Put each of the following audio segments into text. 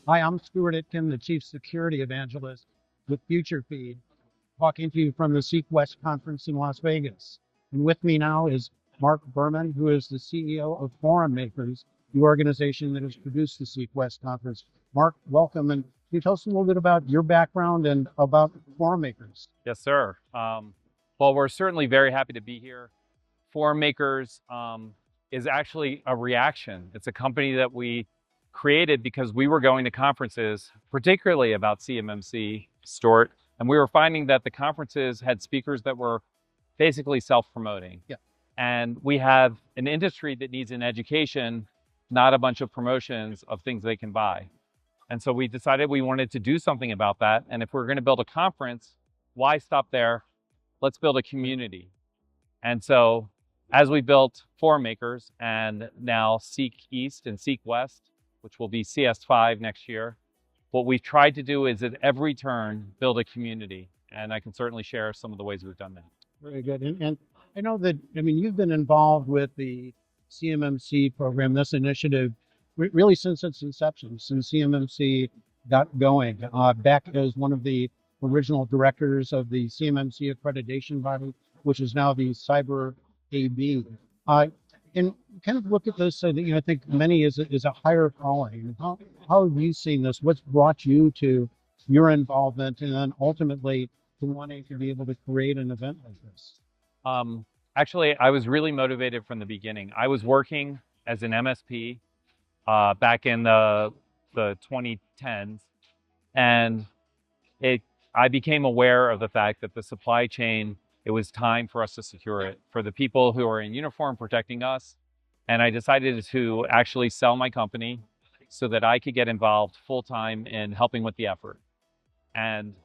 Hi, I'm Stuart Itkin, the Chief Security Evangelist with FutureFeed, talking to you from the CEIC West Conference in Las Vegas. And with me now is Mark Berman, who is the CEO of Forum Makers, the organization that has produced the CEIC West Conference. Mark, welcome. And can you tell us a little bit about your background and about Forum Makers? Yes, sir. Well, we're certainly very happy to be here. Forum Makers is actually a reaction. It's a company that we created because we were going to conferences, particularly about CMMC, Stuart, and we were finding that the conferences had speakers that were basically self-promoting. Yeah. And we have an industry that needs an education, not a bunch of promotions of things they can buy. And so we decided we wanted to do something about that. And if we're going to build a conference, why stop there? Let's build a community. And so as we built Forum Makers and now CEIC East and CEIC West, which will be CS5 next year, what we've tried to do is at every turn build a community. And I can certainly share some of the ways we've done that. Very good. And I know that, you've been involved with the CMMC program, this initiative, really since its inception, since CMMC got going, back as one of the original directors of the CMMC accreditation body, which is now the Cyber AB. And kind of look at this, so that, I think many is a higher calling. How have you seen this? What's brought you to your involvement and then ultimately to wanting to be able to create an event like this? Actually, I was really motivated from the beginning. I was working as an MSP back in the 2010s, and I became aware of the fact that the supply chain, it was time for us to secure it for the people who are in uniform protecting us. And I decided to actually sell my company so that I could get involved full-time in helping with the effort. And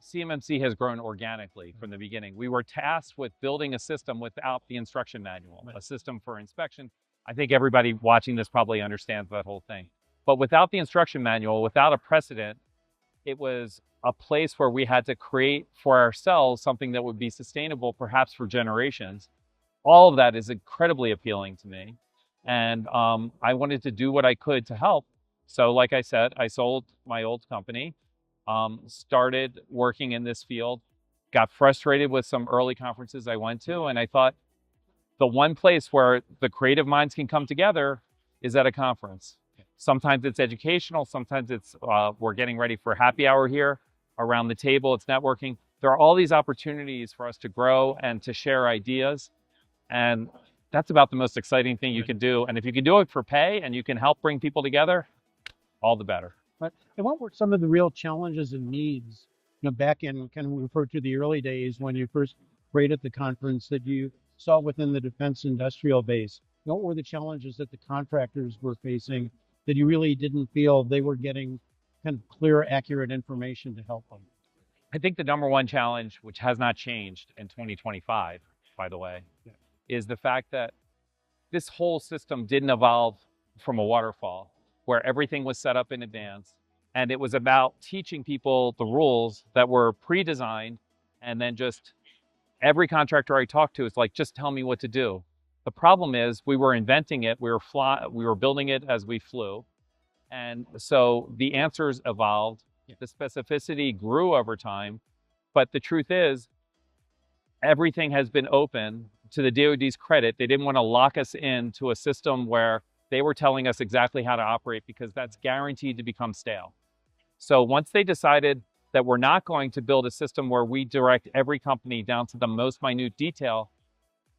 CMMC has grown organically from the beginning. We were tasked with building a system without the instruction manual, a system for inspection. I think everybody watching this probably understands that whole thing. But without the instruction manual, without a precedent, it was a place where we had to create for ourselves something that would be sustainable, perhaps for generations. All of that is incredibly appealing to me. And I wanted to do what I could to help. So like I said, I sold my old company, started working in this field, got frustrated with some early conferences I went to, and I thought the one place where the creative minds can come together is at a conference. Sometimes it's educational, sometimes it's we're getting ready for happy hour here. Around the table, it's networking. There are all these opportunities for us to grow and to share ideas. And that's about the most exciting thing you can do. And if you can do it for pay and you can help bring people together, all the better. But and what were some of the real challenges and needs, back in kind of we refer to the early days when you first created the conference that you saw within the defense industrial base? What were the challenges that the contractors were facing that you really didn't feel they were getting kind of clear, accurate information to help them? I think the number one challenge, which has not changed in 2025, by the way, is the fact that this whole system didn't evolve from a waterfall where everything was set up in advance. And it was about teaching people the rules that were pre-designed. And then just every contractor I talked to is like, just tell me what to do. The problem is we were inventing it. We were building it as we flew. And so the answers evolved, the specificity grew over time, but the truth is everything has been open. To the DoD's credit, they didn't want to lock us into a system where they were telling us exactly how to operate because that's guaranteed to become stale. So once they decided that we're not going to build a system where we direct every company down to the most minute detail,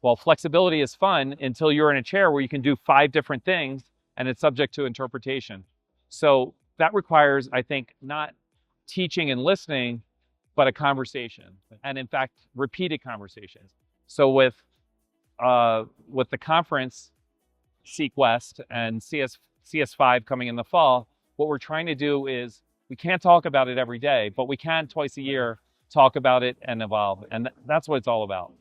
well, flexibility is fun until you're in a chair where you can do 5 different things and it's subject to interpretation. So that requires, I think, not teaching and listening, but a conversation, and in fact, repeated conversations. So with the conference, CEIC West and CS5 coming in the fall, what we're trying to do is we can't talk about it every day, but we can twice a year talk about it and evolve, and that's what it's all about.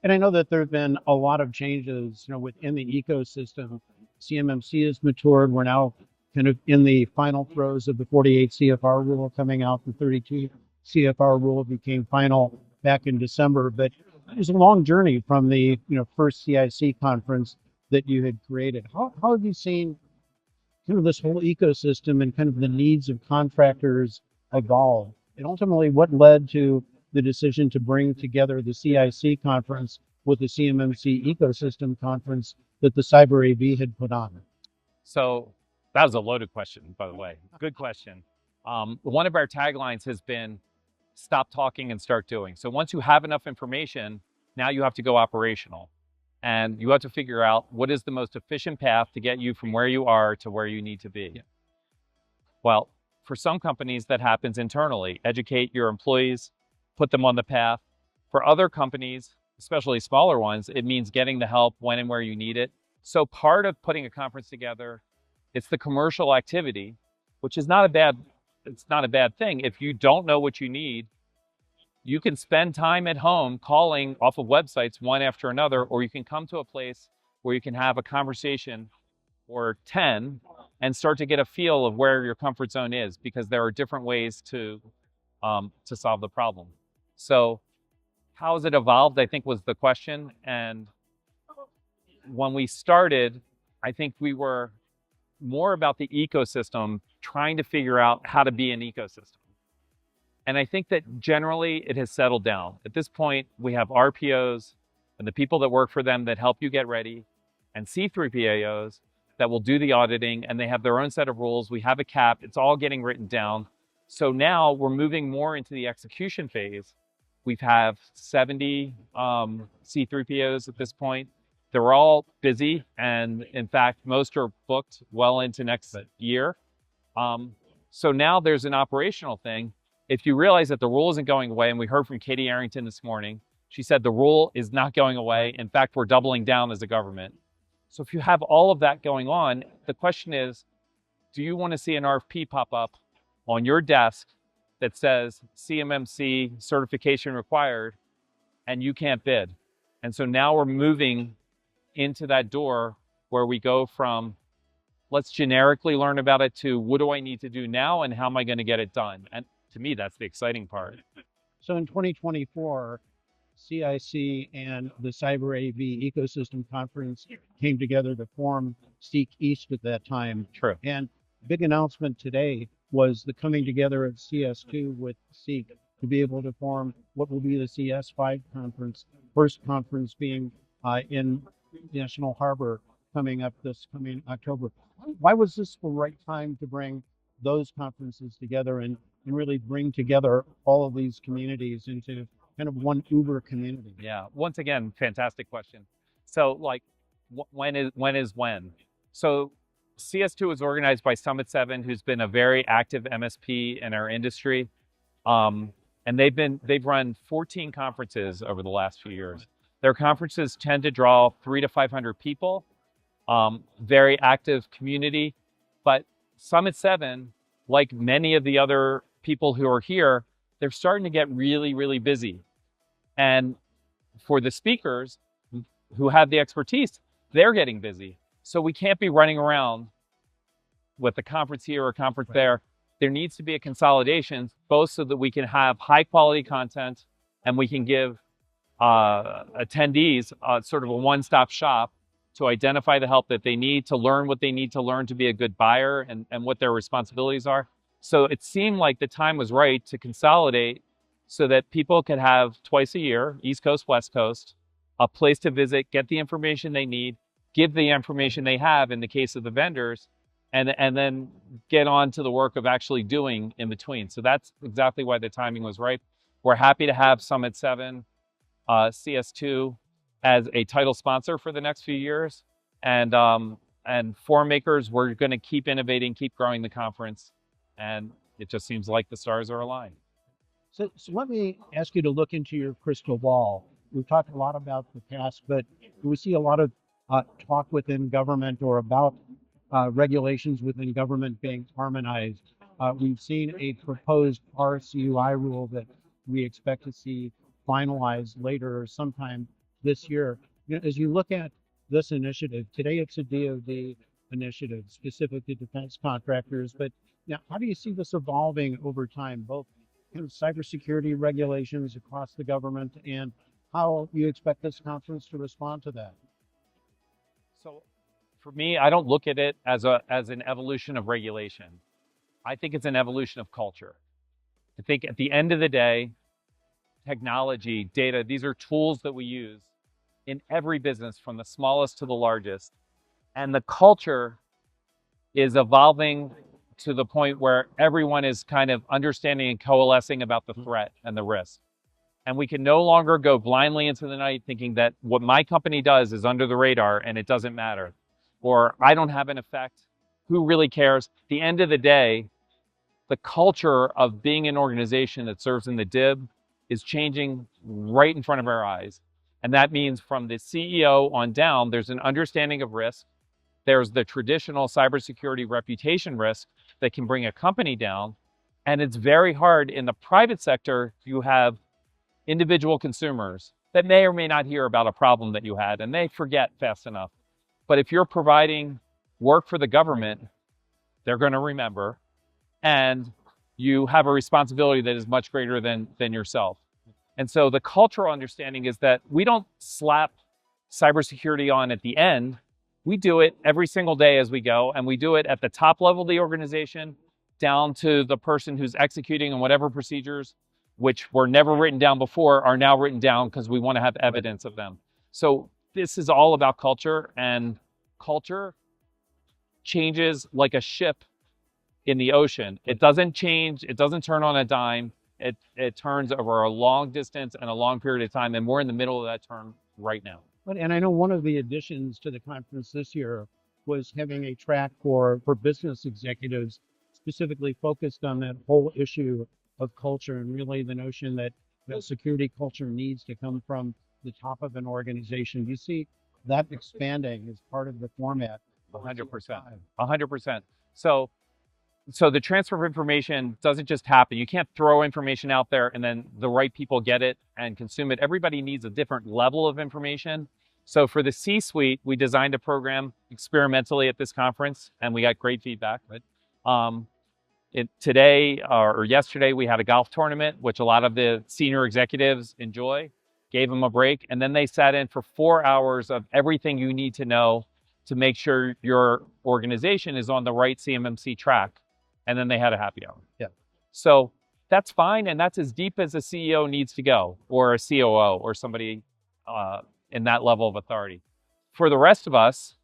And I know that there have been a lot of changes, within the ecosystem. CMMC has matured. We're now kind of in the final throes of the 48 CFR rule coming out. The 32 CFR rule became final back in December, but it was a long journey from the first CEIC conference that you had created. How have you seen kind of this whole ecosystem and kind of the needs of contractors evolved. And ultimately, what led to the decision to bring together the CIC conference with the CMMC ecosystem conference that the Cyber AV had put on? So that was a loaded question, by the way. Good question. One of our taglines has been stop talking and start doing. So once you have enough information, now you have to go operational. And you have to figure out what is the most efficient path to get you from where you are to where you need to be. Yeah. Well, for some companies, that happens internally. Educate your employees, put them on the path. For other companies, especially smaller ones, it means getting the help when and where you need it. So part of putting a conference together, it's the commercial activity, which is not a bad thing. If you don't know what you need, you can spend time at home calling off of websites one after another, or you can come to a place where you can have a conversation or 10 and start to get a feel of where your comfort zone is, because there are different ways to solve the problem. So how has it evolved, I think, was the question. And when we started, I think we were more about the ecosystem, trying to figure out how to be an ecosystem. And I think that generally it has settled down. At this point, we have RPOs and the people that work for them that help you get ready, and C3PAOs that will do the auditing, and they have their own set of rules. We have a cap. It's all getting written down. So now we're moving more into the execution phase. We have 70 C3PAOs at this point. They're all busy, and in fact, most are booked well into next year. So now there's an operational thing. If you realize that the rule isn't going away, and we heard from Katie Arrington this morning, she said the rule is not going away. In fact, we're doubling down as a government. So if you have all of that going on, the question is, do you want to see an RFP pop up on your desk that says CMMC certification required, and you can't bid? And so now we're moving into that door where we go from let's generically learn about it to what do I need to do now and how am I going to get it done? And to me, that's the exciting part. So in 2024, CIC and the Cyber AV Ecosystem Conference came together to form CEIC East at that time. True. And big announcement today was the coming together of CS2 with CEIC to be able to form what will be the CS5 conference, first conference being in National Harbor coming up this coming October. Why was this the right time to bring those conferences together and really bring together all of these communities into kind of one Uber community? Yeah, once again, fantastic question. So like, when is when? So CS2 is organized by Summit 7, who's been a very active MSP in our industry. And they've run 14 conferences over the last few years. Their conferences tend to draw 300 to 500 people, very active community. But Summit 7, like many of the other people who are here, they're starting to get really, really busy. And for the speakers who have the expertise, they're getting busy. So we can't be running around with a conference here or a conference there. There needs to be a consolidation, both so that we can have high quality content and we can give attendees sort of a one-stop shop to identify the help that they need, to learn what they need to learn to be a good buyer, and what their responsibilities are. So it seemed like the time was right to consolidate so that people could have twice a year, East Coast, West Coast, a place to visit, get the information they need, give the information they have in the case of the vendors, and then get on to the work of actually doing in between. So that's exactly why the timing was right. We're happy to have Summit 7, CS2 as a title sponsor for the next few years. And forum makers, we're going to keep innovating, keep growing the conference. And it just seems like the stars are aligned. So let me ask you to look into your crystal ball. We've talked a lot about the past, but we see a lot of talk within government or about regulations within government being harmonized. We've seen a proposed RCUI rule that we expect to see finalized later or sometime this year. You know, as you look at this initiative, today it's a DoD initiative specific to defense contractors, but now how do you see this evolving over time, both kind of cybersecurity regulations across the government and how you expect this conference to respond to that? So for me, I don't look at it as an evolution of regulation. I think it's an evolution of culture. I think at the end of the day, technology, data, these are tools that we use in every business from the smallest to the largest. And the culture is evolving to the point where everyone is kind of understanding and coalescing about the threat and the risk. And we can no longer go blindly into the night thinking that what my company does is under the radar and it doesn't matter. Or I don't have an effect. Who really cares? At the end of the day, the culture of being an organization that serves in the DIB is changing right in front of our eyes. And that means from the CEO on down, there's an understanding of risk. There's the traditional cybersecurity reputation risk that can bring a company down. And it's very hard in the private sector. You have individual consumers that may or may not hear about a problem that you had, and they forget fast enough. But if you're providing work for the government, they're going to remember, and you have a responsibility that is much greater than yourself. And so the cultural understanding is that we don't slap cybersecurity on at the end. We do it every single day as we go, and we do it at the top level of the organization down to the person who's executing on whatever procedures, which were never written down before, are now written down because we want to have evidence of them. So this is all about culture, and culture changes like a ship in the ocean. It doesn't change. It doesn't turn on a dime. It turns over a long distance and a long period of time, and we're in the middle of that turn right now. And I know one of the additions to the conference this year was having a track for business executives specifically focused on that whole issue of culture, and really the notion that security culture needs to come from the top of an organization. Do you see that expanding as part of the format? 100%. 100%. So the transfer of information doesn't just happen. You can't throw information out there and then the right people get it and consume it. Everybody needs a different level of information. So for the C-suite, we designed a program experimentally at this conference, and we got great feedback. Today or yesterday, we had a golf tournament, which a lot of the senior executives enjoy, gave them a break, and then they sat in for 4 hours of everything you need to know to make sure your organization is on the right CMMC track. And then they had a happy hour. Yeah. So that's fine, and that's as deep as a CEO needs to go, or a COO, or somebody in that level of authority. For the rest of us,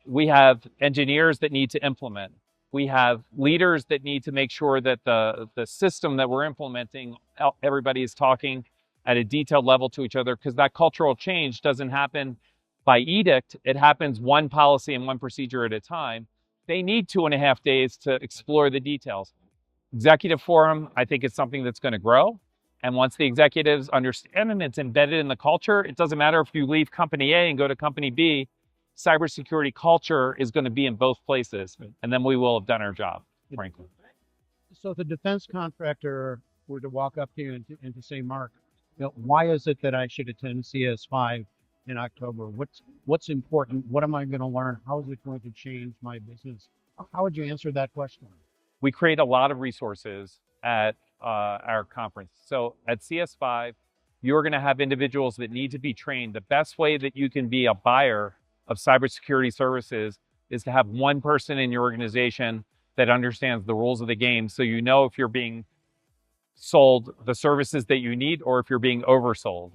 we have engineers that need to implement. We have leaders that need to make sure that the system that we're implementing, everybody is talking at a detailed level to each other, because that cultural change doesn't happen by edict. It happens one policy and one procedure at a time. They need 2.5 days to explore the details. Executive forum, I think, is something that's going to grow. And once the executives understand and it's embedded in the culture, it doesn't matter if you leave company A and go to company B, cybersecurity culture is going to be in both places. And then we will have done our job, frankly. So if the defense contractor were to walk up to you and to say, Mark, why is it that I should attend CS5 in October? What's important? What am I going to learn? How is it going to change my business? How would you answer that question? We create a lot of resources at our conference. So at CS5, you're going to have individuals that need to be trained. The best way that you can be a buyer of cybersecurity services is to have one person in your organization that understands the rules of the game, so you know if you're being sold the services that you need or if you're being oversold.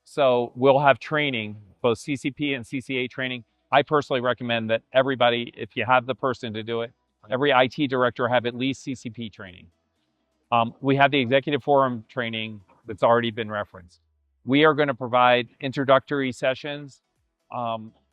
So we'll have training, both CCP and CCA training. I personally recommend that everybody, if you have the person to do it, every IT director have at least CCP training. We have the executive forum training that's already been referenced. We are going to provide introductory sessions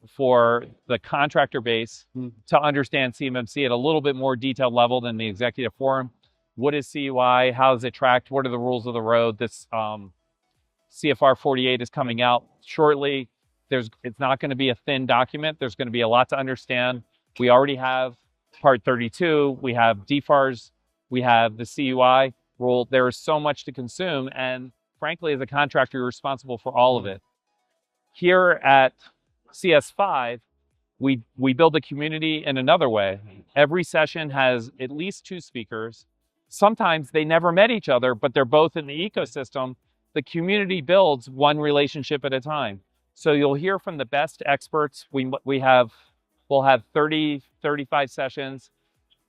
for the contractor base to understand CMMC at a little bit more detailed level than the executive forum. What is CUI? How is it tracked? What are the rules of the road? This CFR 48 is coming out shortly. It's not going to be a thin document. There's going to be a lot to understand. We already have Part 32. We have DFARS. We have the CUI rule. There is so much to consume. And frankly, as a contractor, you're responsible for all of it. Here at CS5, we build a community in another way. Every session has at least 2 speakers. Sometimes they never met each other, but they're both in the ecosystem. The community builds one relationship at a time. So you'll hear from the best experts. We have We'll have 30, 35 sessions.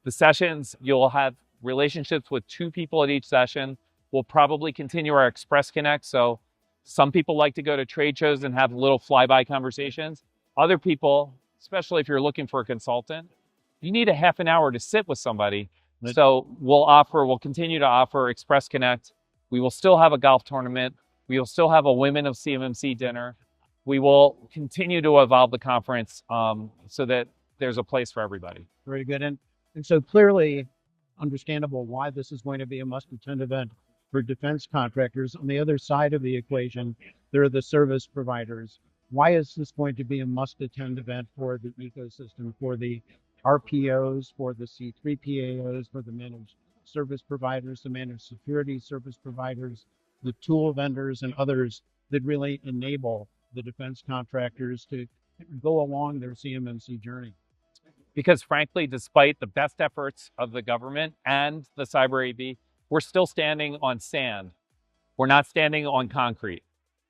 The sessions, you'll have relationships with 2 people at each session. We'll probably continue our Express Connect. So some people like to go to trade shows and have little flyby conversations. Other people, especially if you're looking for a consultant, you need a half an hour to sit with somebody. So we'll continue to offer Express Connect. We will still have a golf tournament. We will still have a Women of CMMC dinner. We will continue to evolve the conference so that there's a place for everybody. Very good. And so clearly understandable why this is going to be a must-attend event for defense contractors. On the other side of the equation, there are the service providers. Why is this going to be a must-attend event for the ecosystem, for the RPOs, for the C3PAOs, for the managed service providers, the managed security service providers, the tool vendors, and others that really enable the defense contractors to go along their CMMC journey? Because frankly, despite the best efforts of the government and the cyber AV, we're still standing on sand. We're not standing on concrete.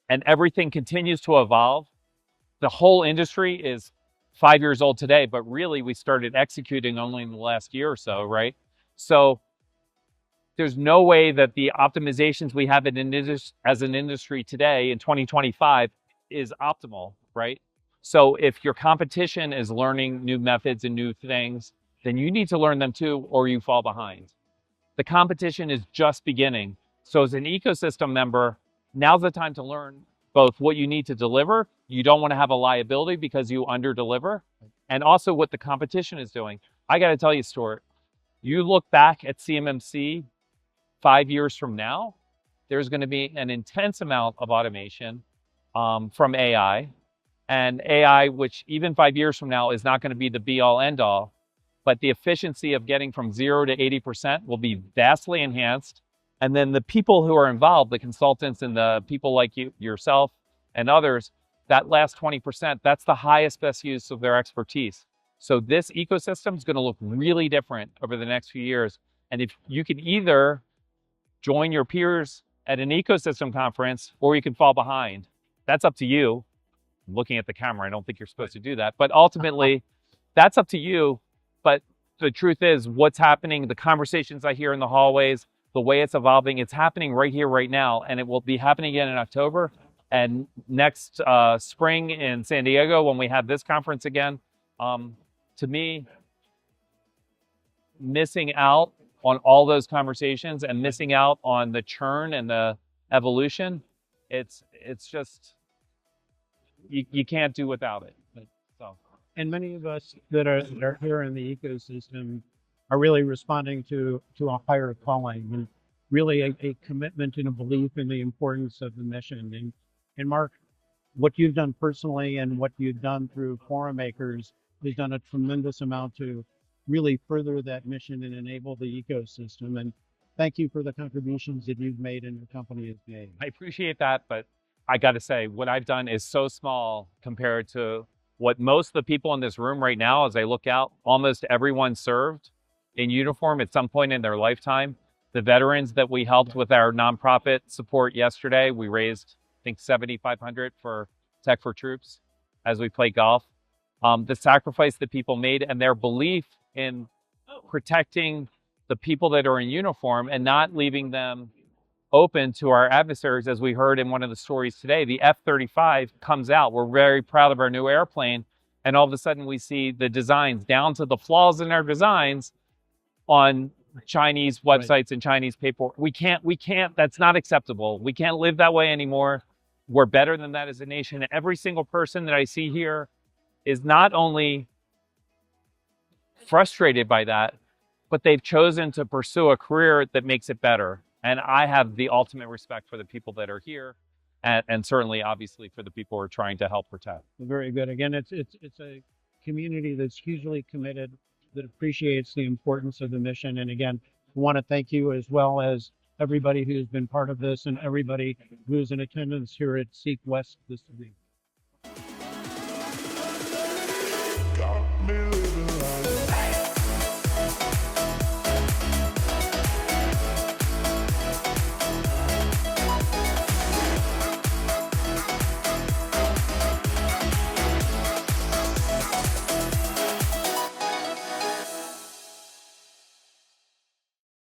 And everything continues to evolve. The whole industry is 5 years old today, but really we started executing only in the last year or so, right? So there's no way that the optimizations we have as an industry today in 2025 is optimal, right? So if your competition is learning new methods and new things, then you need to learn them too, or you fall behind. The competition is just beginning. So as an ecosystem member, now's the time to learn both what you need to deliver. You don't want to have a liability because you under-deliver, and also what the competition is doing. I got to tell you, Stuart, you look back at CMMC 5 years from now, there's going to be an intense amount of automation from AI. And AI, which even 5 years from now is not going to be the be-all, end-all, but the efficiency of getting from 0 to 80% will be vastly enhanced. And then the people who are involved, the consultants and the people like yourself and others, that last 20%, that's the highest, best use of their expertise. So this ecosystem is going to look really different over the next few years. And if you can either join your peers at an ecosystem conference or you can fall behind, that's up to you. I'm looking at the camera, I don't think you're supposed to do that. But ultimately, that's up to you. But the truth is, what's happening, the conversations I hear in the hallways, the way it's evolving, it's happening right here, right now. And it will be happening again in October. And next spring in San Diego, when we have this conference again, to me, missing out on all those conversations and missing out on the churn and the evolution, it's just, you can't do without it. So. And many of us that are here in the ecosystem are really responding to a higher calling and really a commitment and a belief in the importance of the mission. And Mark, what you've done personally and what you've done through Forum Makers has done a tremendous amount to really further that mission and enable the ecosystem. And thank you for the contributions that you've made and your company has made. I appreciate that, but I got to say, what I've done is so small compared to what most of the people in this room right now, as I look out, almost everyone served in uniform at some point in their lifetime. The veterans that we helped with our nonprofit support yesterday, we raised, I think, $7,500 for Tech for Troops as we play golf. The sacrifice that people made and their belief in protecting the people that are in uniform and not leaving them open to our adversaries, as we heard in one of the stories today. The F-35 comes out. We're very proud of our new airplane. And all of a sudden we see the designs down to the flaws in our designs on Chinese websites and Chinese paperwork. We can't, that's not acceptable. We can't live that way anymore. We're better than that as a nation. And every single person that I see here is not only frustrated by that, but they've chosen to pursue a career that makes it better. And I have the ultimate respect for the people that are here, and certainly, obviously, for the people who are trying to help protect. Very good. Again, it's a community that's hugely committed, that appreciates the importance of the mission. And again, I want to thank you as well as everybody who's been part of this and everybody who's in attendance here at CEIC West this week.